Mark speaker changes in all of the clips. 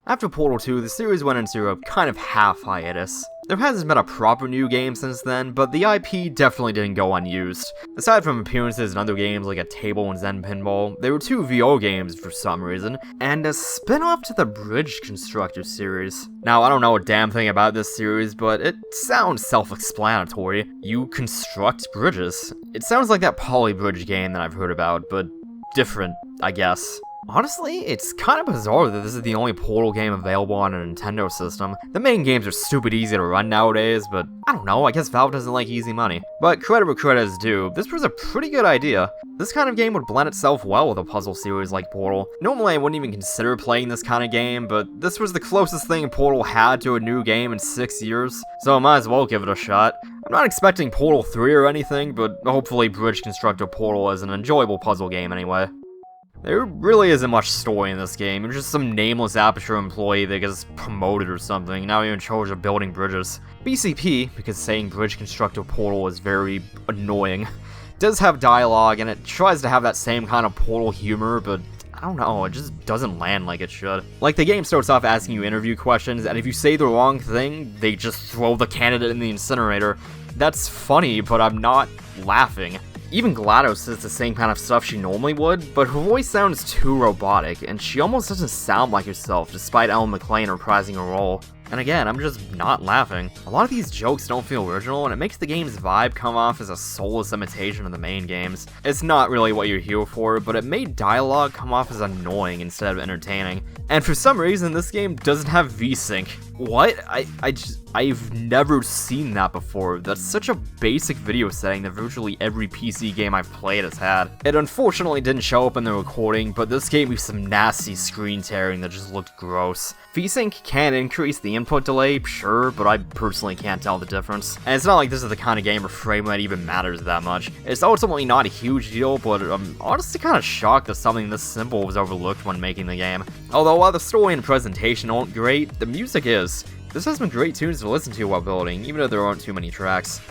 Speaker 1: After Portal 2, the series went into a kind of half hiatus. There hasn't been a proper new game since then, but the IP definitely didn't go unused. Aside from appearances in other games like a Table and Zen Pinball, there were 2 VO games for some reason, and a spin-off to the Bridge Constructor series. Now, I don't know a damn thing about this series, but it sounds self-explanatory. You construct bridges. It sounds like that Poly Bridge game that I've heard about, but different, I guess. Honestly, it's kind of bizarre that this is the only Portal game available on a Nintendo system. The main games are stupid easy to run nowadays, but I don't know, I guess Valve doesn't like easy money. But credit where credit is due, this was a pretty good idea. This kind of game would blend itself well with a puzzle series like Portal. Normally I wouldn't even consider playing this kind of game, but this was the closest thing Portal had to a new game in 6 years, so I might as well give it a shot. I'm not expecting Portal 3 or anything, but hopefully Bridge Constructor Portal is an enjoyable puzzle game anyway. There really isn't much story in this game. You're just some nameless Aperture employee that gets promoted or something, now you're in charge of building bridges. BCP, because saying Bridge Constructor Portal is very annoying, does have dialogue, and it tries to have that same kind of Portal humor, but I don't know, it just doesn't land like it should. Like, the game starts off asking you interview questions, and if you say the wrong thing, they just throw the candidate in the incinerator. That's funny, but I'm not laughing. Even GLaDOS says the same kind of stuff she normally would, but her voice sounds too robotic, and she almost doesn't sound like herself, despite Ellen McLean reprising her role. And again, I'm just not laughing. A lot of these jokes don't feel original, and it makes the game's vibe come off as a soulless imitation of the main games. It's not really what you're here for, but it made dialogue come off as annoying instead of entertaining. And for some reason, this game doesn't have VSync. What? I've never seen that before. That's such a basic video setting that virtually every PC game I've played has had. It unfortunately didn't show up in the recording, but this gave me some nasty screen tearing that just looked gross. VSync can increase the input delay, sure, but I personally can't tell the difference. And it's not like this is the kind of game where frame rate even matters that much. It's ultimately not a huge deal, but I'm honestly kind of shocked that something this simple was overlooked when making the game. Although while the story and presentation aren't great, the music is. This has some great tunes to listen to while building, even though there aren't too many tracks.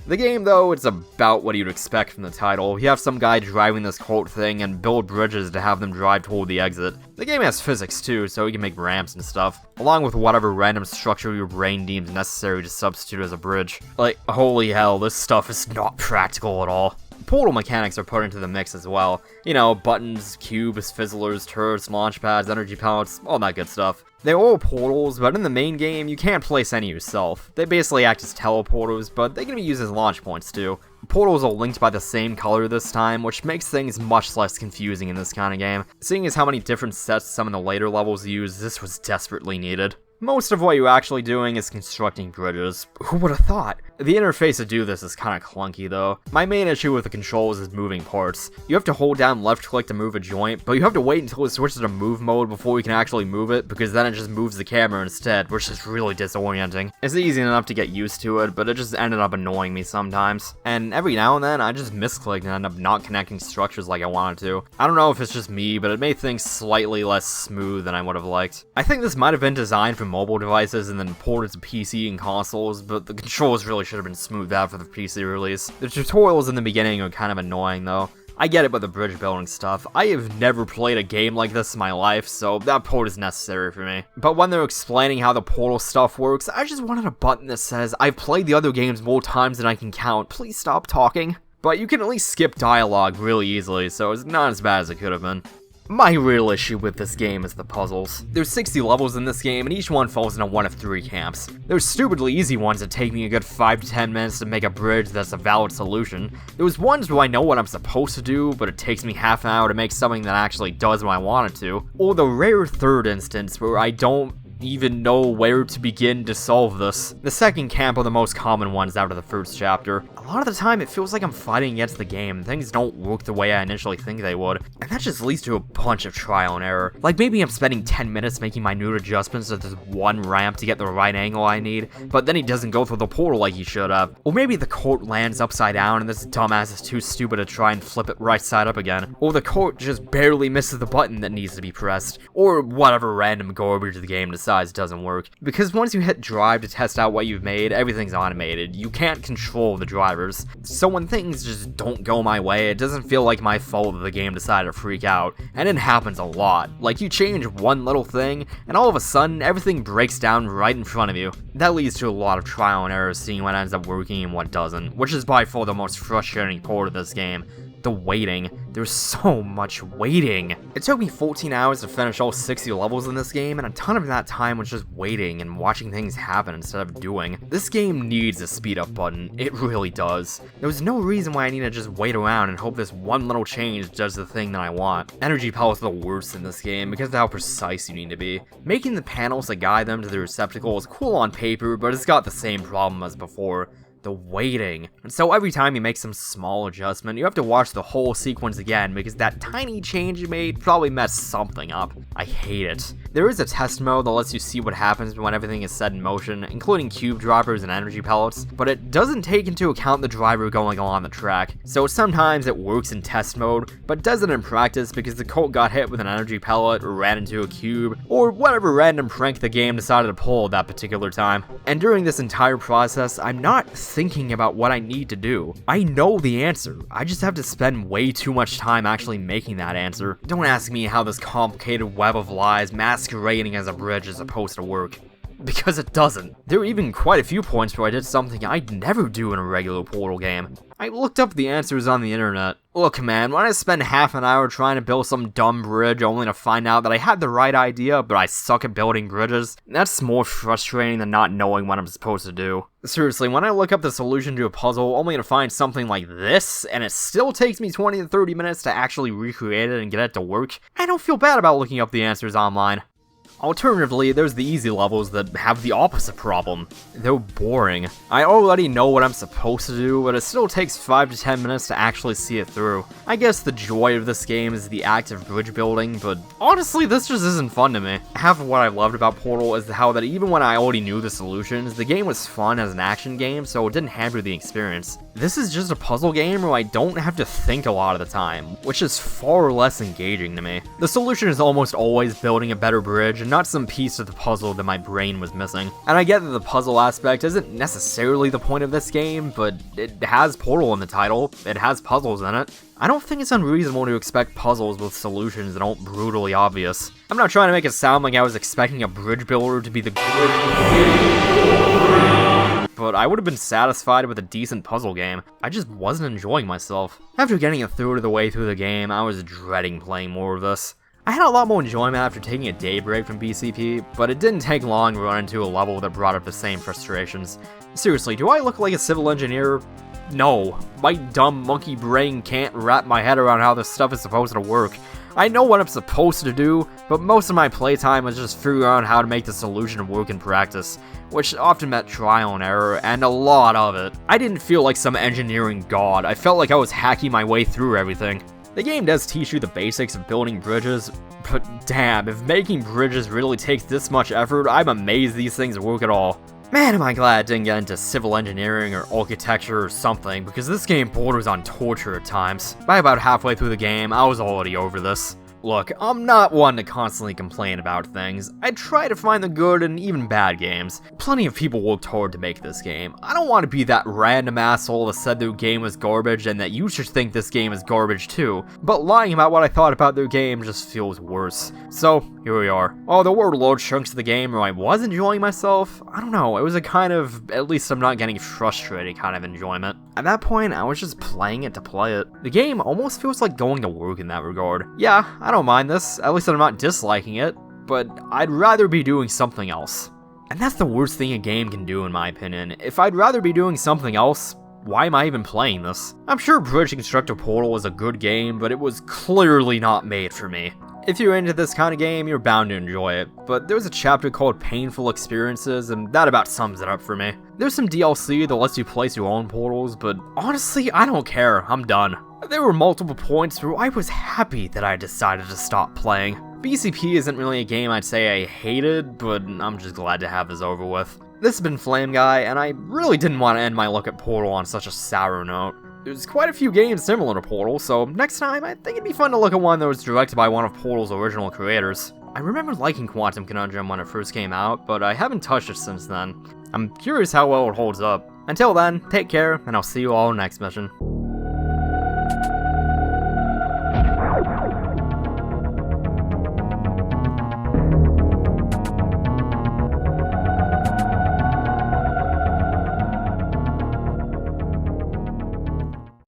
Speaker 1: The game, though, it's about what you'd expect from the title. You have some guy driving this cart thing and build bridges to have them drive toward the exit. The game has physics too, so you can make ramps and stuff, along with whatever random structure your brain deems necessary to substitute as a bridge. Like, holy hell, this stuff is not practical at all. Portal mechanics are put into the mix as well. You know, buttons, cubes, fizzlers, turrets, launch pads, energy pellets, all that good stuff. They're all portals, but in the main game, you can't place any yourself. They basically act as teleporters, but they can be used as launch points too. Portals are linked by the same color this time, which makes things much less confusing in this kind of game. Seeing as how many different sets some of the later levels use, this was desperately needed. Most of what you're actually doing is constructing bridges. Who would have thought? The interface to do this is kinda clunky though. My main issue with the controls is moving parts. You have to hold down left click to move a joint, but you have to wait until it switches to move mode before you can actually move it, because then it just moves the camera instead, which is really disorienting. It's easy enough to get used to it, but it just ended up annoying me sometimes. And every now and then, I just misclicked and end up not connecting structures like I wanted to. I don't know if it's just me, but it made things slightly less smooth than I would have liked. I think this might have been designed for mobile devices and then ported to PC and consoles, but the controls really should have been smoothed out for the PC release. The tutorials in the beginning are kind of annoying though. I get it with the bridge building stuff. I have never played a game like this in my life, so that port is necessary for me. But when they're explaining how the portal stuff works, I just wanted a button that says, I've played the other games more times than I can count, please stop talking. But you can at least skip dialogue really easily, so it's not as bad as it could have been. My real issue with this game is the puzzles. There's 60 levels in this game, and each one falls into one of 3 camps. There's stupidly easy ones that take me a good 5 to 10 minutes to make a bridge that's a valid solution. There's ones where I know what I'm supposed to do, but it takes me half an hour to make something that actually does what I want it to. Or the rare third instance where I don't even know where to begin to solve this. The second camp are the most common ones out of the first chapter. A lot of the time it feels like I'm fighting against the game, things don't work the way I initially think they would, and that just leads to a bunch of trial and error. Like maybe I'm spending 10 minutes making minute adjustments to this one ramp to get the right angle I need, but then he doesn't go through the portal like he should have. Or maybe the cart lands upside down and this dumbass is too stupid to try and flip it right side up again. Or the cart just barely misses the button that needs to be pressed. Or whatever random garbage the game decides decides doesn't work. Because once you hit drive to test out what you've made, everything's automated. You can't control the drivers. So when things just don't go my way, it doesn't feel like my fault that the game decided to freak out. And it happens a lot. Like, you change one little thing, and all of a sudden, everything breaks down right in front of you. That leads to a lot of trial and error, seeing what ends up working and what doesn't, which is by far the most frustrating part of this game. The waiting. There's so much waiting. It took me 14 hours to finish all 60 levels in this game, and a ton of that time was just waiting and watching things happen instead of doing. This game needs a speed up button. It really does. There was no reason why I need to just wait around and hope this one little change does the thing that I want. Energy pellets are the worst in this game because of how precise you need to be. Making the panels that guide them to the receptacle is cool on paper, but it's got the same problem as before. The waiting. And so every time you make some small adjustment, you have to watch the whole sequence again because that tiny change you made probably messed something up. I hate it. There is a test mode that lets you see what happens when everything is set in motion, including cube droppers and energy pellets, but it doesn't take into account the driver going along the track. So sometimes it works in test mode, but doesn't in practice because the Colt got hit with an energy pellet or ran into a cube, or whatever random prank the game decided to pull at that particular time. And during this entire process, I'm not thinking about what I need to do. I know the answer. I just have to spend way too much time actually making that answer. Don't ask me how this complicated web of lies masquerading as a bridge is supposed to work. Because it doesn't. There were even quite a few points where I did something I'd never do in a regular Portal game. I looked up the answers on the internet. Look man, when I spend half an hour trying to build some dumb bridge only to find out that I had the right idea but I suck at building bridges, that's more frustrating than not knowing what I'm supposed to do. Seriously, when I look up the solution to a puzzle only to find something like this, and it still takes me 20 to 30 minutes to actually recreate it and get it to work, I don't feel bad about looking up the answers online. Alternatively, there's the easy levels that have the opposite problem. They're boring. I already know what I'm supposed to do, but it still takes 5 to 10 minutes to actually see it through. I guess the joy of this game is the act of bridge building, but honestly, this just isn't fun to me. Half of what I loved about Portal is how that even when I already knew the solutions, the game was fun as an action game, so it didn't hamper the experience. This is just a puzzle game where I don't have to think a lot of the time, which is far less engaging to me. The solution is almost always building a better bridge, and not some piece of the puzzle that my brain was missing. And I get that the puzzle aspect isn't necessarily the point of this game, but it has Portal in the title, it has puzzles in it. I don't think it's unreasonable to expect puzzles with solutions that aren't brutally obvious. I'm not trying to make it sound like I was expecting a bridge builder to be the but I would have been satisfied with a decent puzzle game. I just wasn't enjoying myself. After getting a third of the way through the game, I was dreading playing more of this. I had a lot more enjoyment after taking a day break from BCP, but it didn't take long to run into a level that brought up the same frustrations. Seriously, do I look like a civil engineer? No. My dumb monkey brain can't wrap my head around how this stuff is supposed to work. I know what I'm supposed to do, but most of my playtime was just figuring out how to make the solution work in practice, which often meant trial and error, and a lot of it. I didn't feel like some engineering god, I felt like I was hacking my way through everything. The game does teach you the basics of building bridges, but damn, if making bridges really takes this much effort, I'm amazed these things work at all. Man, am I glad I didn't get into civil engineering or architecture or something, because this game borders on torture at times. By about halfway through the game, I was already over this. Look, I'm not one to constantly complain about things. I try to find the good in even bad games. Plenty of people worked hard to make this game. I don't want to be that random asshole that said their game was garbage and that you should think this game is garbage too, but lying about what I thought about their game just feels worse. So, here we are. Oh, there were large chunks of the game where I was enjoying myself. I don't know, it was a kind of, at least I'm not getting frustrated kind of enjoyment. At that point, I was just playing it to play it. The game almost feels like going to work in that regard. Yeah, I don't mind this, at least I'm not disliking it, but I'd rather be doing something else. And that's the worst thing a game can do in my opinion. If I'd rather be doing something else, why am I even playing this? I'm sure Bridge Constructor Portal is a good game, but it was clearly not made for me. If you're into this kind of game, you're bound to enjoy it, but there's a chapter called Painful Experiences, and that about sums it up for me. There's some DLC that lets you place your own portals, but honestly, I don't care, I'm done. There were multiple points where I was happy that I decided to stop playing. BCP isn't really a game I'd say I hated, but I'm just glad to have this over with. This has been Flame Guy, and I really didn't want to end my look at Portal on such a sour note. There's quite a few games similar to Portal, so next time I think it'd be fun to look at one that was directed by one of Portal's original creators. I remember liking Quantum Conundrum when it first came out, but I haven't touched it since then. I'm curious how well it holds up. Until then, take care, and I'll see you all next mission.